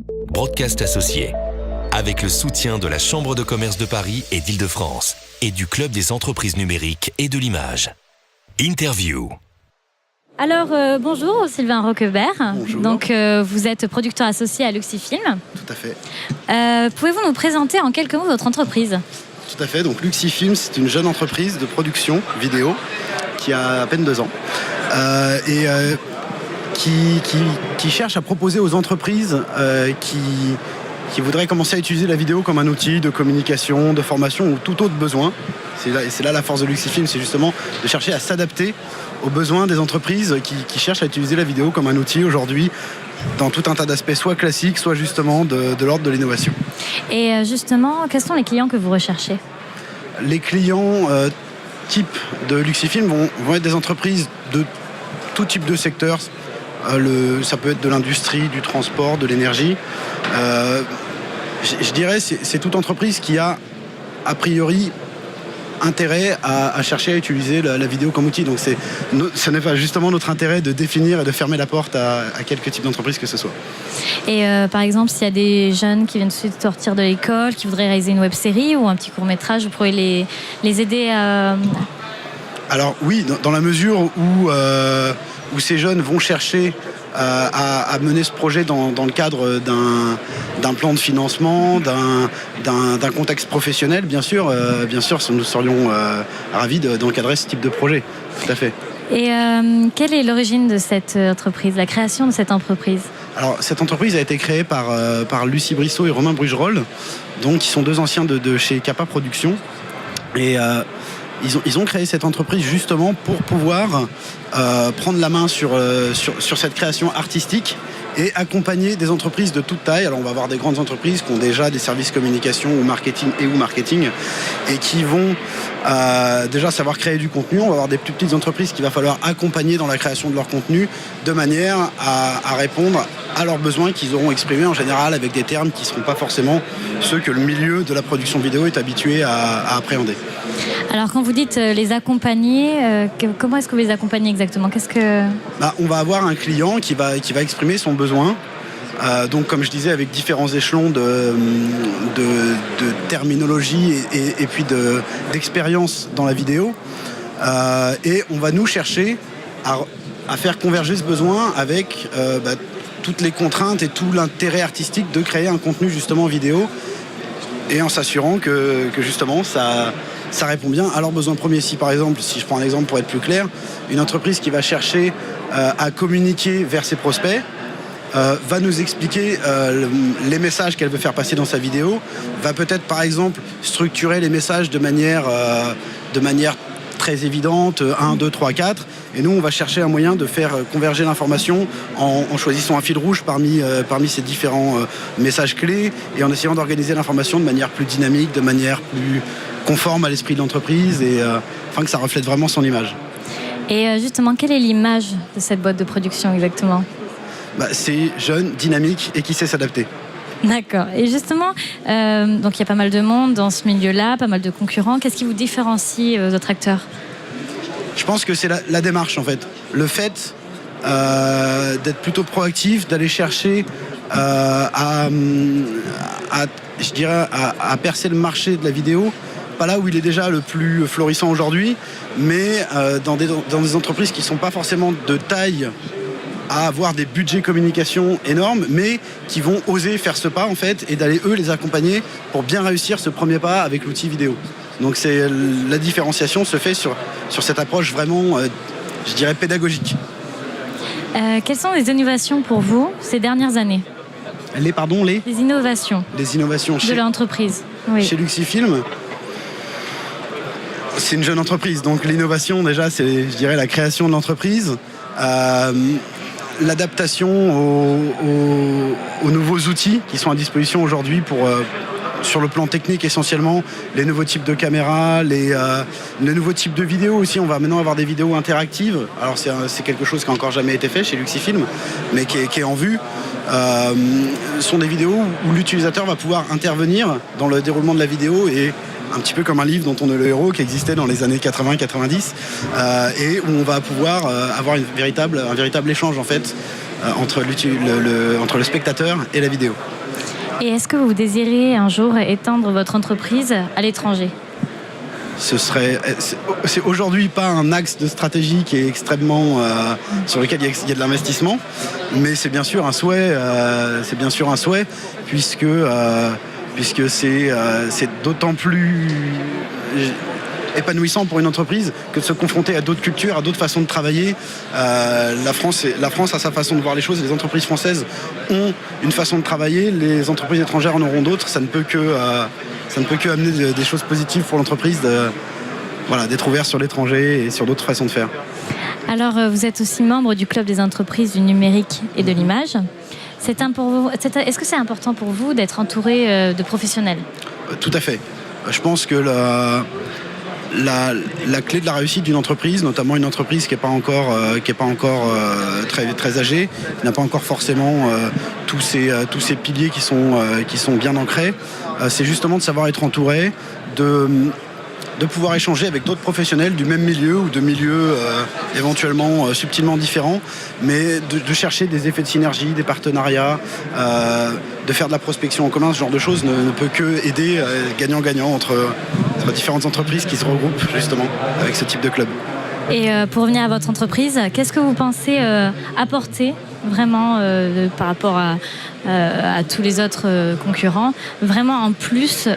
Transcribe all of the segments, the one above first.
Broadcast associé, avec le soutien de la Chambre de commerce de Paris et d'Île-de-France et du Club des entreprises numériques et de l'image. Interview. Alors, bonjour Sylvain Roquebert. Bonjour. Donc, vous êtes producteur associé à Luxifilm. Tout à fait. Pouvez-vous nous présenter en quelques mots votre entreprise ? Tout à fait. Donc Luxifilm, c'est une jeune entreprise de production vidéo qui a à peine 2 ans qui cherche à proposer aux entreprises qui voudraient commencer à utiliser la vidéo comme un outil de communication, de formation ou tout autre besoin. C'est là la force de Luxifilm, c'est justement de chercher à s'adapter aux besoins des entreprises qui cherchent à utiliser la vidéo comme un outil aujourd'hui dans tout un tas d'aspects, soit classiques, soit justement de l'ordre de l'innovation. Et justement, quels sont les clients que vous recherchez ? Les clients type de Luxifilm vont être des entreprises de tout type de secteur. Ça peut être de l'industrie, du transport, de l'énergie. Je dirais c'est toute entreprise qui a priori intérêt à chercher à utiliser la vidéo comme outil. Donc ce n'est pas justement notre intérêt de définir et de fermer la porte à quelque type d'entreprise que ce soit. Et par exemple, s'il y a des jeunes qui viennent tout de suite sortir de l'école, qui voudraient réaliser une web-série ou un petit court-métrage, vous pourrez les aider à... Alors oui, dans la mesure où ces jeunes vont chercher à mener ce projet dans le cadre d'un plan de financement, d'un contexte professionnel, bien sûr, nous serions ravis d'encadrer ce type de projet. Tout à fait. Et quelle est l'origine de cette entreprise, la création de cette entreprise ? Alors, cette entreprise a été créée par Lucie Brissot et Romain Brugerolles, donc qui sont 2 anciens de chez Kappa Productions. Et ils ont créé cette entreprise justement pour pouvoir prendre la main sur cette création artistique et accompagner des entreprises de toute taille. Alors on va avoir des grandes entreprises qui ont déjà des services communication ou marketing et qui vont déjà savoir créer du contenu. On va avoir des plus petites entreprises qu'il va falloir accompagner dans la création de leur contenu de manière à répondre à leurs besoins qu'ils auront exprimés en général avec des termes qui ne seront pas forcément ceux que le milieu de la production vidéo est habitué à appréhender. Alors quand vous dites les accompagner, comment est-ce que vous les accompagnez exactement ? On va avoir un client qui va exprimer son besoin. Donc comme je disais, avec différents échelons de terminologie et puis d'expérience dans la vidéo. Et on va nous chercher à faire converger ce besoin avec toutes les contraintes et tout l'intérêt artistique de créer un contenu justement vidéo et en s'assurant que justement ça répond bien à leurs besoins premiers. Si par exemple, si je prends un exemple pour être plus clair, une entreprise qui va chercher à communiquer vers ses prospects va nous expliquer les messages qu'elle veut faire passer dans sa vidéo, va peut-être par exemple structurer les messages de manière très évidente, 1, 2, 3, 4, et nous on va chercher un moyen de faire converger l'information en choisissant un fil rouge parmi ces différents messages clés et en essayant d'organiser l'information de manière plus dynamique, de manière plus conforme à l'esprit de l'entreprise et afin que ça reflète vraiment son image. Et justement, quelle est l'image de cette boîte de production exactement ? C'est jeune, dynamique et qui sait s'adapter. D'accord. Et justement, donc il y a pas mal de monde dans ce milieu-là, pas mal de concurrents. Qu'est-ce qui vous différencie aux autres acteurs ? Je pense que c'est la démarche en fait. Le fait d'être plutôt proactif, d'aller chercher à percer le marché de la vidéo, pas là où il est déjà le plus florissant aujourd'hui, mais dans des entreprises qui ne sont pas forcément de taille à avoir des budgets communication énormes, mais qui vont oser faire ce pas en fait et d'aller eux les accompagner pour bien réussir ce premier pas avec l'outil vidéo. Donc la différenciation se fait sur cette approche vraiment, je dirais, pédagogique. Quelles sont les innovations pour vous ces dernières années ? Les innovations. Les innovations de l'entreprise. Oui. Chez Luxifilm. C'est une jeune entreprise, donc l'innovation déjà c'est, je dirais, la création de l'entreprise, l'adaptation aux nouveaux outils qui sont à disposition aujourd'hui sur le plan technique essentiellement, les nouveaux types de caméras, les nouveaux types de vidéos aussi. On va maintenant avoir des vidéos interactives. Alors c'est quelque chose qui n'a encore jamais été fait chez Luxifilm, mais qui est en vue. Sont des vidéos où l'utilisateur va pouvoir intervenir dans le déroulement de la vidéo et un petit peu comme un livre dont on est le héros qui existait dans les années 80-90 et où on va pouvoir avoir un véritable échange en fait entre le spectateur et la vidéo. Et est-ce que vous désirez un jour étendre votre entreprise à l'étranger ? C'est aujourd'hui pas un axe de stratégie qui est extrêmement sur lequel il y a de l'investissement, mais c'est bien sûr un souhait. Puisque c'est d'autant plus épanouissant pour une entreprise que de se confronter à d'autres cultures, à d'autres façons de travailler. La France a sa façon de voir les choses. Les entreprises françaises ont une façon de travailler. Les entreprises étrangères en auront d'autres. Ça ne peut que amener des choses positives pour l'entreprise d'être ouvert sur l'étranger et sur d'autres façons de faire. Alors, vous êtes aussi membre du Club des entreprises du numérique et de l'image. Est-ce que c'est important pour vous d'être entouré de professionnels ? Tout à fait. Je pense que la clé de la réussite d'une entreprise, notamment une entreprise qui n'est pas encore très âgée, qui n'a pas encore forcément tous ces piliers qui sont bien ancrés, c'est justement de savoir être entouré, de pouvoir échanger avec d'autres professionnels du même milieu ou de milieux éventuellement subtilement différents, mais de chercher des effets de synergie, des partenariats, de faire de la prospection en commun. Ce genre de choses ne peut que aider gagnant-gagnant entre différentes entreprises qui se regroupent justement avec ce type de club. Et pour revenir à votre entreprise, qu'est-ce que vous pensez apporter vraiment par rapport à tous les autres concurrents, vraiment en plus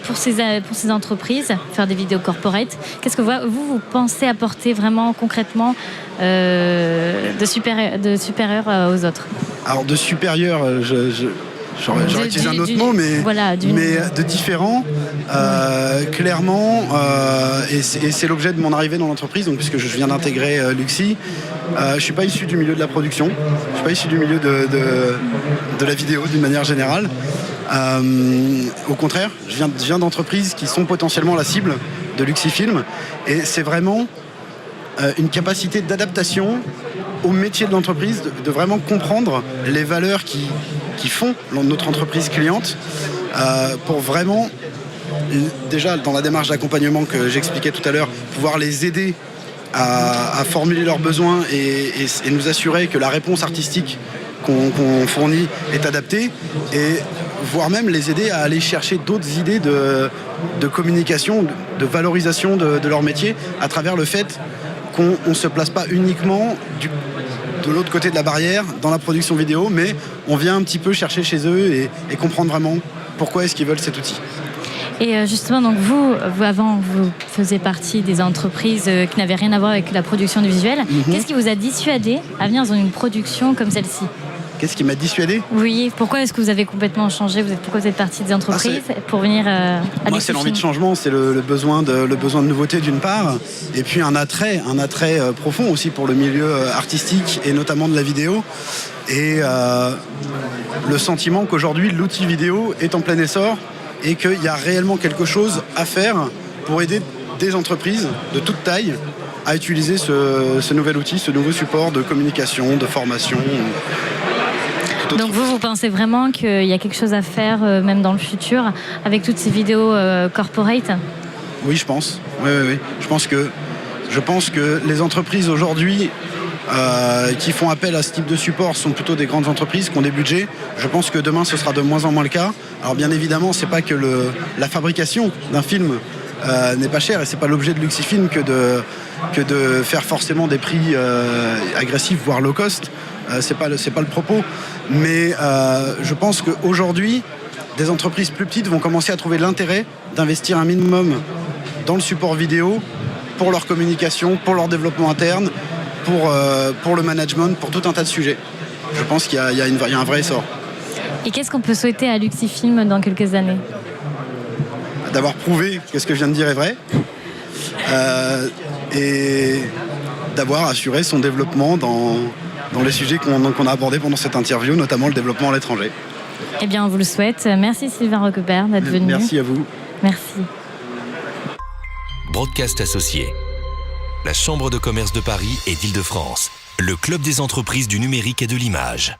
pour ces entreprises, faire des vidéos corporate? Qu'est-ce que vous pensez apporter vraiment concrètement de supérieur aux autres? Alors de supérieur, j'aurais utilisé un autre mot, mais de différent, clairement, et c'est l'objet de mon arrivée dans l'entreprise, donc, puisque je viens d'intégrer Luxi. Je ne suis pas issu du milieu de la production, je ne suis pas issu du milieu de la vidéo d'une manière générale. Au contraire, je viens d'entreprises qui sont potentiellement la cible de Luxifilm, et c'est vraiment une capacité d'adaptation au métier de l'entreprise, de vraiment comprendre les valeurs qui font notre entreprise cliente, pour vraiment, déjà dans la démarche d'accompagnement que j'expliquais tout à l'heure, pouvoir les aider à formuler leurs besoins et nous assurer que la réponse artistique qu'on fournit est adaptée, et voire même les aider à aller chercher d'autres idées de communication, de valorisation de leur métier, à travers le fait qu'on ne se place pas uniquement de l'autre côté de la barrière dans la production vidéo, mais on vient un petit peu chercher chez eux et comprendre vraiment pourquoi est-ce qu'ils veulent cet outil. Et justement, donc vous avant, vous faisiez partie des entreprises qui n'avaient rien à voir avec la production du visuel. Qu'est-ce qui vous a dissuadé à venir dans une production comme celle-ci ? Qu'est-ce qui m'a dissuadé ? Oui, pourquoi est-ce que vous avez complètement changé ? Pourquoi vous êtes parti des entreprises pour venir à Moi, c'est l'envie de changement, c'est le besoin de nouveauté d'une part, et puis un attrait profond aussi pour le milieu artistique et notamment de la vidéo. Et le sentiment qu'aujourd'hui, l'outil vidéo est en plein essor et qu'il y a réellement quelque chose à faire pour aider des entreprises de toute taille à utiliser ce nouvel outil, ce nouveau support de communication, de formation. Donc vous pensez vraiment qu'il y a quelque chose à faire, même dans le futur, avec toutes ces vidéos corporate ? Oui, je pense. Oui. Je pense que les entreprises aujourd'hui qui font appel à ce type de support sont plutôt des grandes entreprises qui ont des budgets. Je pense que demain, ce sera de moins en moins le cas. Alors bien évidemment, c'est pas que la fabrication d'un film n'est pas chère, et c'est pas l'objet de Luxifilm que de faire forcément des prix agressifs, voire low cost. C'est pas le propos. Mais je pense qu'aujourd'hui, des entreprises plus petites vont commencer à trouver l'intérêt d'investir un minimum dans le support vidéo pour leur communication, pour leur développement interne, pour le management, pour tout un tas de sujets. Je pense qu'il y a un vrai essor. Et qu'est-ce qu'on peut souhaiter à Luxifilm dans quelques années ? D'avoir prouvé que ce que je viens de dire est vrai, et d'avoir assuré son développement dans les sujets qu'on a abordés pendant cette interview, notamment le développement à l'étranger. Eh bien, on vous le souhaite. Merci Sylvain Roquebert d'être venu. Merci à vous. Merci. Broadcast associé. La Chambre de commerce de Paris et d'Île-de-France. Le Club des entreprises du numérique et de l'image.